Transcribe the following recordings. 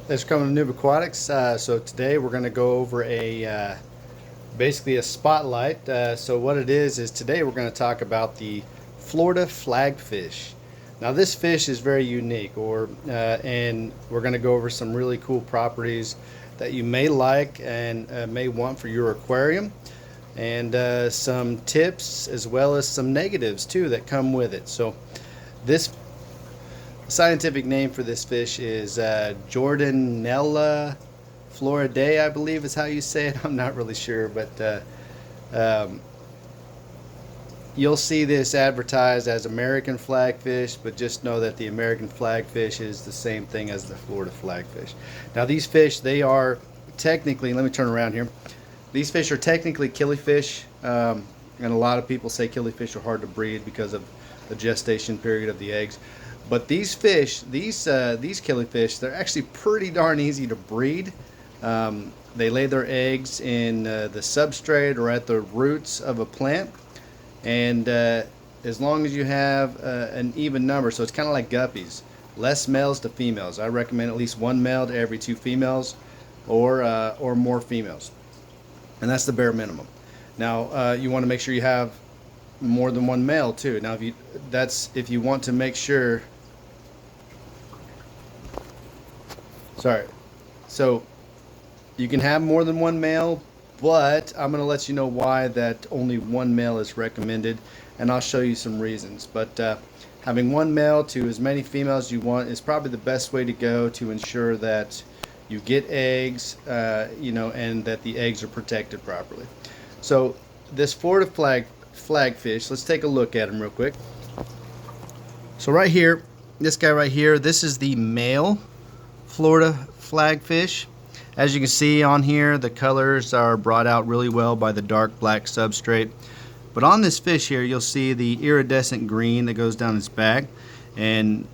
Thanks for coming to Noob Aquatics. So today we're going to go over a basically a spotlight. So what it is today we're going to talk about the Florida Flagfish. Now this fish is very unique, and we're going to go over some really cool properties that you may like and may want for your aquarium, and some tips as well as some negatives too that come with it. So this scientific name for this fish is Jordanella floridae, I believe is how you say it. I'm not really sure, but you'll see this advertised as American Flagfish, but just know that the American Flagfish is the same thing as the Florida Flagfish. Now these fish, they are technically, let me turn around here. These fish are technically killifish, and a lot of people say killifish are hard to breed because of the gestation period of the eggs. But these fish, these killifish, they're actually pretty darn easy to breed. They lay their eggs in the substrate or at the roots of a plant, and as long as you have an even number, so it's kind of like guppies, less males to females. I recommend at least one male to every 2 females, or more females, and that's the bare minimum. Now you want to make sure you have more than one male too. Now if you want to make sure. So you can have more than one male, but I'm going to let you know why that only one male is recommended, and I'll show you some reasons. But having one male to as many females as you want is probably the best way to go to ensure that you get eggs, and that the eggs are protected properly. So this Florida Flagfish, let's take a look at him real quick. So right here, this guy right here, this is the male Florida Flagfish. As you can see on here, the colors are brought out really well by the dark black substrate. But on this fish here, you'll see the iridescent green that goes down its back, and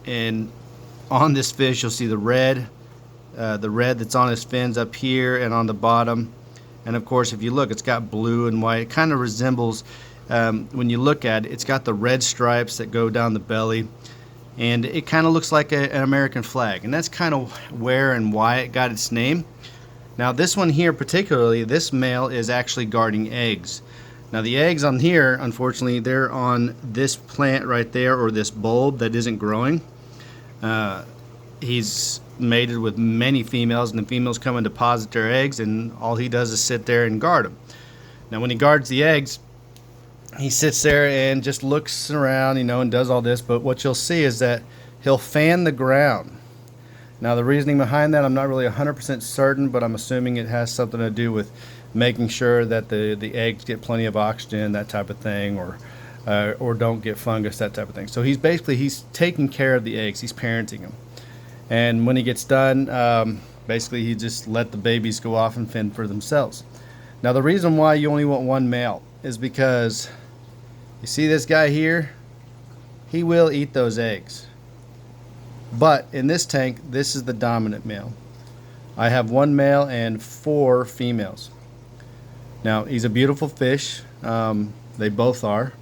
on this fish you'll see the red that's on his fins up here and on the bottom. And of course, if you look, it's got blue and white. It kind of resembles, when you look at it, it's got the red stripes that go down the belly, and it kind of looks like an American flag, and that's kind of where and why it got its name. Now this one here particularly, this male is actually guarding eggs. Now the eggs on here, unfortunately, they're on this plant right there, or this bulb that isn't growing. He's mated with many females, and the females come and deposit their eggs, and all he does is sit there and guard them. Now when he guards the eggs, he sits there and just looks around, and does all this, but what you'll see is that he'll fan the ground. Now the reasoning behind that, I'm not really 100% certain, but I'm assuming it has something to do with making sure that the eggs get plenty of oxygen, that type of thing, or don't get fungus, that type of thing. So he's taking care of the eggs, he's parenting them. And when he gets done, basically he just let the babies go off and fend for themselves. Now the reason why you only want one male is because you see this guy here, he will eat those eggs. But in this tank, this is the dominant male. I have one male and 4 females. Now he's a beautiful fish. They both are.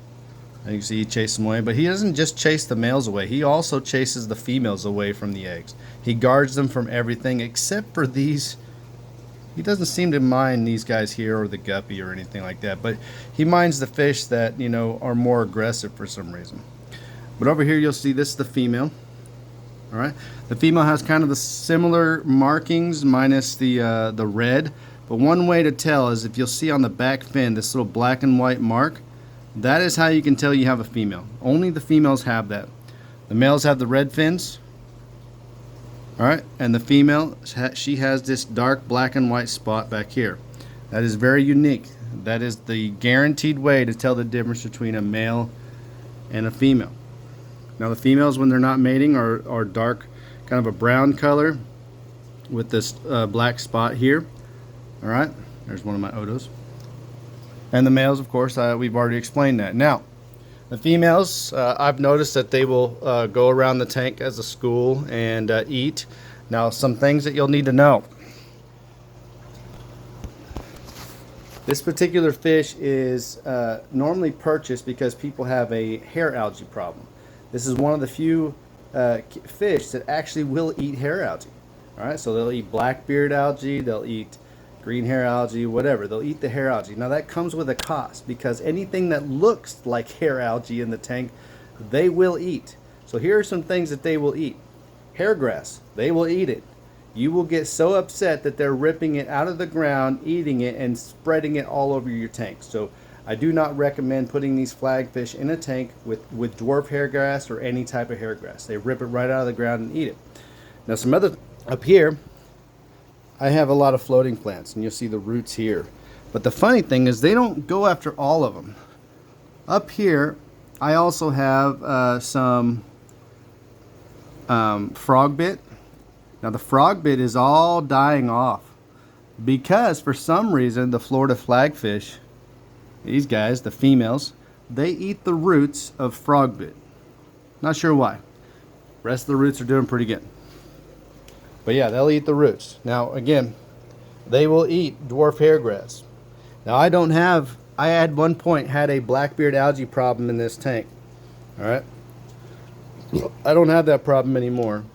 You can see he chases them away, but he doesn't just chase the males away. He also chases the females away from the eggs. He guards them from everything except for these. He doesn't seem to mind these guys here or the guppy or anything like that, but he minds the fish that are more aggressive for some reason. But over here you'll see this is the female. All right, the female has kind of the similar markings minus the red, but one way to tell is if you'll see on the back fin this little black and white mark. That is how you can tell you have a female. Only the females have that. The males have the red fins. Alright, and the female, she has this dark black and white spot back here. That is very unique. That is the guaranteed way to tell the difference between a male and a female. Now the females, when they're not mating, are dark, kind of a brown color with this black spot here. Alright, there's one of my odos. And the males, of course, we've already explained that. Now, the females, I've noticed that they will go around the tank as a school and eat. Now, some things that you'll need to know. This particular fish is normally purchased because people have a hair algae problem. This is one of the few fish that actually will eat hair algae. All right, so they'll eat black beard algae, they'll eat green hair algae, whatever. They'll eat the hair algae. Now that comes with a cost, because anything that looks like hair algae in the tank, they will eat. So here are some things that they will eat. Hair grass, they will eat it. You will get so upset that they're ripping it out of the ground, eating it, and spreading it all over your tank. So I do not recommend putting these flagfish in a tank with dwarf hair grass or any type of hair grass. They rip it right out of the ground and eat it. Now some other, up here, I have a lot of floating plants, and you'll see the roots here. But the funny thing is they don't go after all of them. Up here, I also have some frog bit. Now the frog bit is all dying off because for some reason the Florida flagfish, these guys, the females, they eat the roots of frog bit. Not sure why. Rest of the roots are doing pretty good. But yeah, they'll eat the roots. Now again, they will eat dwarf hair grass. Now I at one point had a black beard algae problem in this tank. All right. I don't have that problem anymore.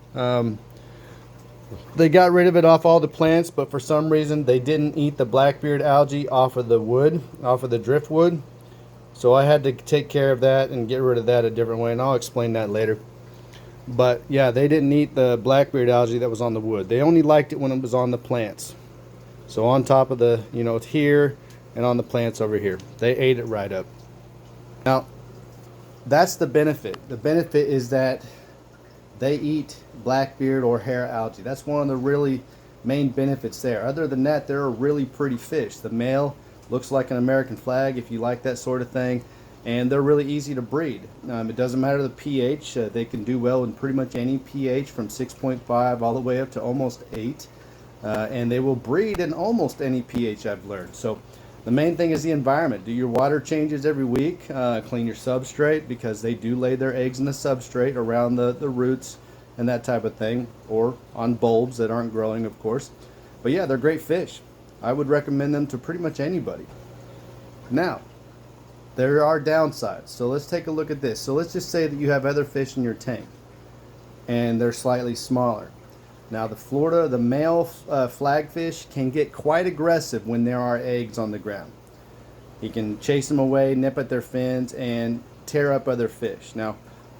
They got rid of it off all the plants, but for some reason they didn't eat the black beard algae off of the wood, off of the driftwood. So I had to take care of that and get rid of that a different way, and I'll explain that later. But yeah, they didn't eat the black beard algae that was on the wood. They only liked it when it was on the plants. So on top of the, here and on the plants over here. They ate it right up. Now, that's the benefit. The benefit is that they eat black beard or hair algae. That's one of the really main benefits there. Other than that, they're a really pretty fish. The male looks like an American flag if you like that sort of thing. And they're really easy to breed. It doesn't matter the pH. They can do well in pretty much any pH from 6.5 all the way up to almost 8. And they will breed in almost any pH, I've learned. So the main thing is the environment. Do your water changes every week. Clean your substrate, because they do lay their eggs in the substrate around the roots and that type of thing. Or on bulbs that aren't growing, of course. But yeah, they're great fish. I would recommend them to pretty much anybody. Now, there are downsides. So let's take a look at this. So let's just say that you have other fish in your tank and they're slightly smaller. Now the male flagfish can get quite aggressive when there are eggs on the ground. He can chase them away, nip at their fins, and tear up other fish. Now,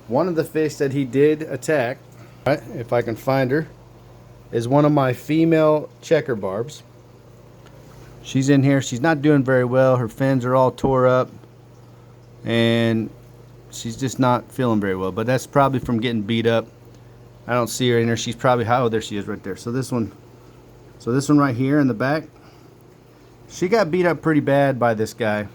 one of the fish that he did attack, if I can find her, is one of my female checker barbs. She's in here. She's not doing very well. Her fins are all tore up, and she's just not feeling very well. But that's probably from getting beat up. I don't see her in there. She's probably, oh, there she is right there. So this one right here in the back, she got beat up pretty bad by this guy.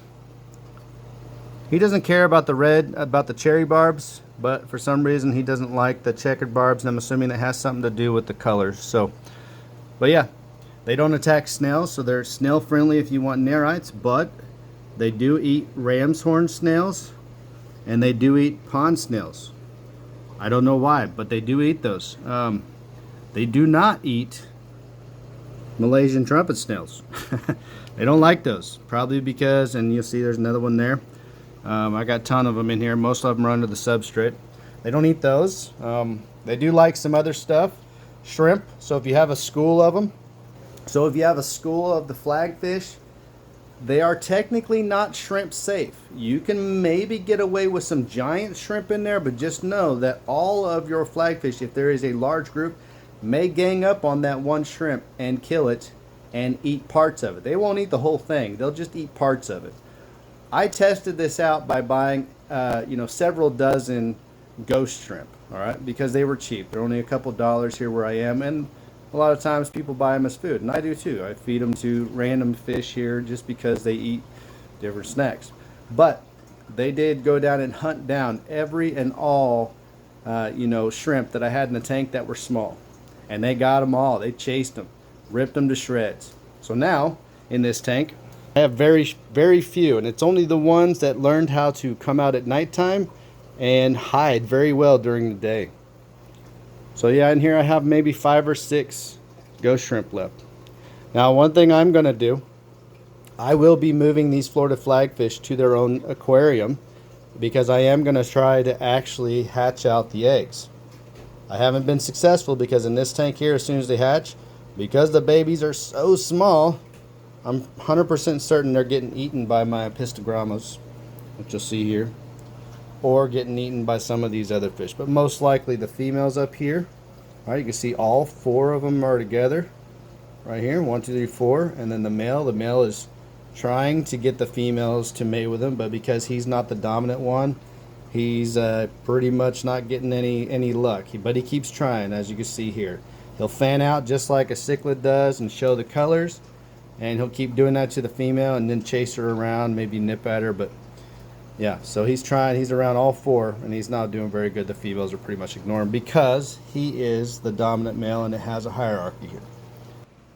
He doesn't care about the cherry barbs, but for some reason he doesn't like the checkered barbs, and I'm assuming that has something to do with the colors. So, but yeah, they don't attack snails, so they're snail friendly if you want nerites, but they do eat ram's horn snails, and they do eat pond snails. I don't know why, but they do eat those. They do not eat Malaysian trumpet snails. They don't like those, probably because, and you'll see there's another one there. I got a ton of them in here. Most of them are under the substrate. They don't eat those. They do like some other stuff. Shrimp. So if you have a school of them, so if you have a school of the flagfish, they are technically not shrimp safe. You can maybe get away with some giant shrimp in there, but just know that all of your flagfish, if there is a large group, may gang up on that one shrimp and kill it and eat parts of it. They won't eat the whole thing. They'll just eat parts of it. I tested this out by buying several dozen ghost shrimp, all right, because they were cheap. They're only a couple dollars here where I am, and a lot of times people buy them as food, and I do too. I feed them to random fish here just because they eat different snacks. But they did go down and hunt down every and all shrimp that I had in the tank that were small, and they got them all. They chased them, ripped them to shreds. So now in this tank I have very, very few, and it's only the ones that learned how to come out at nighttime and hide very well during the day. So yeah, in here I have maybe 5 or 6 ghost shrimp left. Now one thing I'm going to do, I will be moving these Florida flagfish to their own aquarium, because I am going to try to actually hatch out the eggs. I haven't been successful because in this tank here, as soon as they hatch, because the babies are so small, I'm 100% certain they're getting eaten by my apistogrammas, which you'll see here, or getting eaten by some of these other fish. But most likely the females up here. All right, you can see all 4 of them are together right here. 1, 2, 3, 4, and then the male is trying to get the females to mate with him, but because he's not the dominant one, he's pretty much not getting any luck. But he keeps trying, as you can see here. He'll fan out just like a cichlid does and show the colors, and he'll keep doing that to the female and then chase her around, maybe nip at her. But yeah, so he's trying. He's around all 4, and he's not doing very good. The females are pretty much ignoring him because he is the dominant male, and it has a hierarchy here.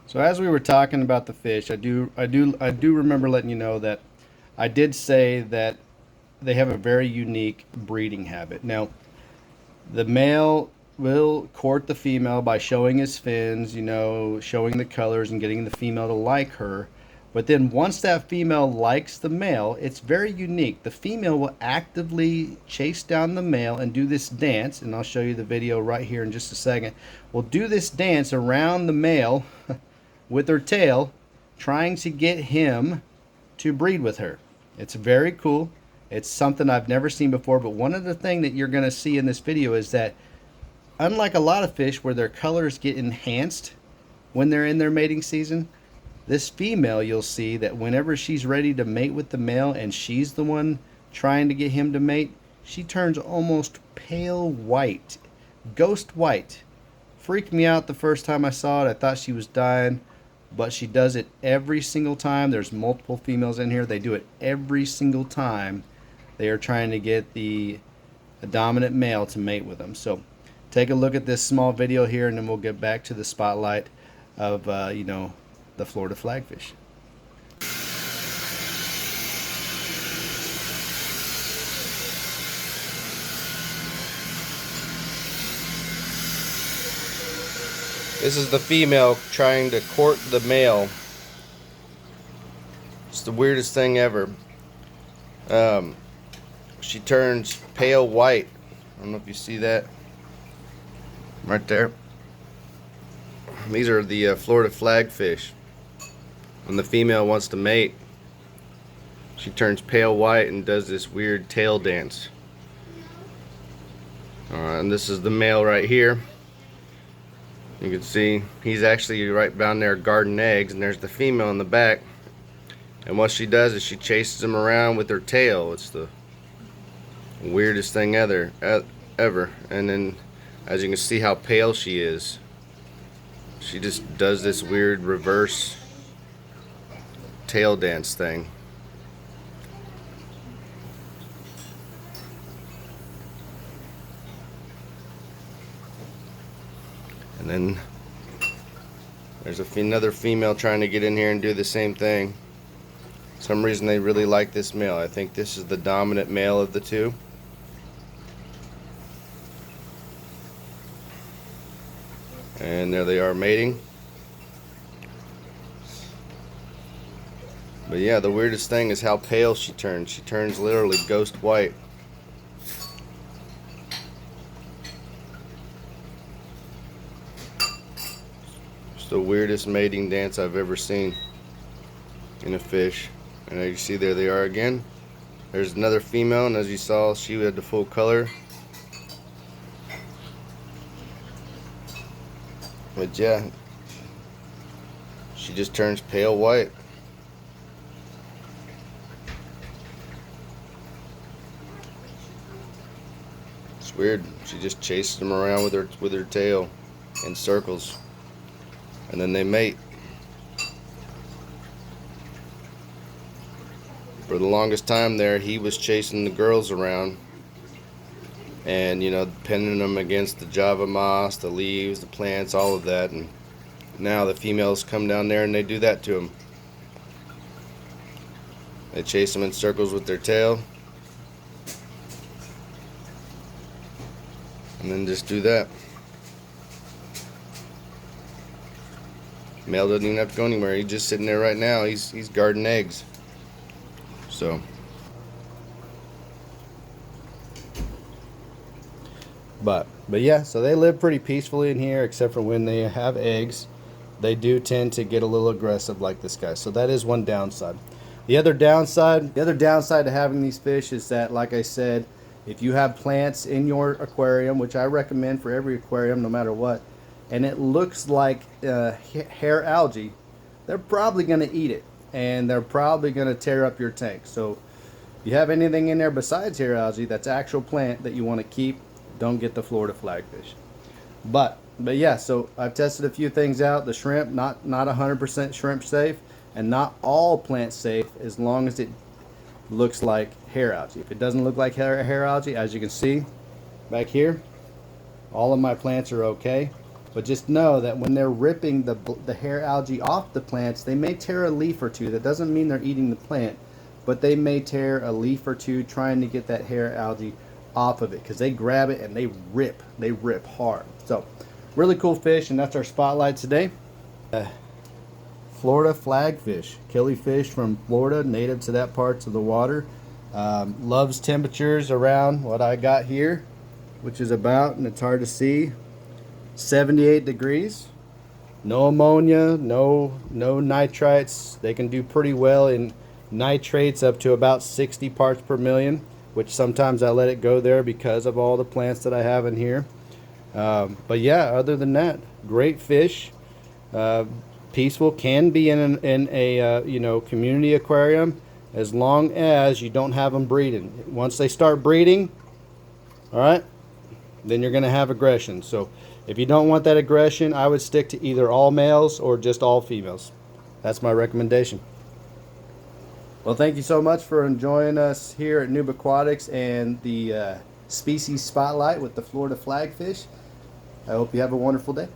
So as we were talking about the fish, I do remember letting you know that I did say that they have a very unique breeding habit. Now, the male will court the female by showing his fins, you know, showing the colors and getting the female to like her. But then once that female likes the male, it's very unique. The female will actively chase down the male and do this dance, and I'll show you the video right here in just a second. Will do this dance around the male with her tail, trying to get him to breed with her. It's very cool. It's something I've never seen before, but one of the things that you're going to see in this video is that unlike a lot of fish where their colors get enhanced when they're in their mating season, this female, you'll see that whenever she's ready to mate with the male and she's the one trying to get him to mate, she turns almost pale white, ghost white. Freaked me out the first time I saw it. I thought she was dying, but she does it every single time. There's multiple females in here. They do it every single time they are trying to get the dominant male to mate with them. So take a look at this small video here, and then we'll get back to the spotlight of you know, the Florida Flagfish. This is the female trying to court the male. It's the weirdest thing ever. She turns pale white. I don't know if you see that right there. These are the Florida Flagfish. When the female wants to mate, she turns pale white and does this weird tail dance. And this is the male right here. You can see he's actually right down there guarding eggs, and there's the female in the back. And what she does is she chases him around with her tail. It's the weirdest thing ever. And then, as you can see how pale she is, she just does this weird reverse tail dance thing. And then there's another female trying to get in here and do the same thing. For some reason they really like this male. I think this is the dominant male of the two. And there they are mating. But yeah, the weirdest thing is how pale she turns. She turns literally ghost white. It's the weirdest mating dance I've ever seen in a fish. And as you see, there they are again. There's another female, and as you saw, she had the full color. But yeah, she just turns pale white. It's weird. She just chases them around with her tail in circles, and then they mate. For the longest time there, he was chasing the girls around, and you know, pinning them against the Java moss, the leaves, the plants, all of that. And now the females come down there and they do that to him. They chase them in circles with their tail, and then just do that. Male doesn't even have to go anywhere. He's just sitting there right now. He's guarding eggs. So But yeah, so they live pretty peacefully in here, except for when they have eggs. They do tend to get a little aggressive like this guy. So that is one downside. The other downside to having these fish is that, like I said, if you have plants in your aquarium, which I recommend for every aquarium no matter what, and it looks like hair algae, they're probably going to eat it, and they're probably going to tear up your tank. So if you have anything in there besides hair algae that's actual plant that you want to keep, don't get the Florida Flagfish. But yeah, so I've tested a few things out. The shrimp, not 100% shrimp safe, and not all plants safe as long as it looks like hair algae. If it doesn't look like hair algae, as you can see back here, all of my plants are okay. But just know that when they're ripping the hair algae off the plants, they may tear a leaf or two. That doesn't mean they're eating the plant, but they may tear a leaf or two trying to get that hair algae off of it, because they grab it and they rip hard. So really cool fish, and that's our spotlight today. Florida Flagfish, killifish from Florida, native to that parts of the water. Loves temperatures around what I got here, which is about, and it's hard to see, 78 degrees. No ammonia, no nitrites. They can do pretty well in nitrates up to about 60 parts per million, which sometimes I let it go there because of all the plants that I have in here. But yeah, other than that, great fish. Peaceful, can be in a community aquarium, as long as you don't have them breeding. Once they start breeding, all right, then you're going to have aggression. So if you don't want that aggression, I would stick to either all males or just all females. That's my recommendation. Well, thank you so much for joining us here at Noob Aquatics and the species spotlight with the Florida Flagfish. I hope you have a wonderful day.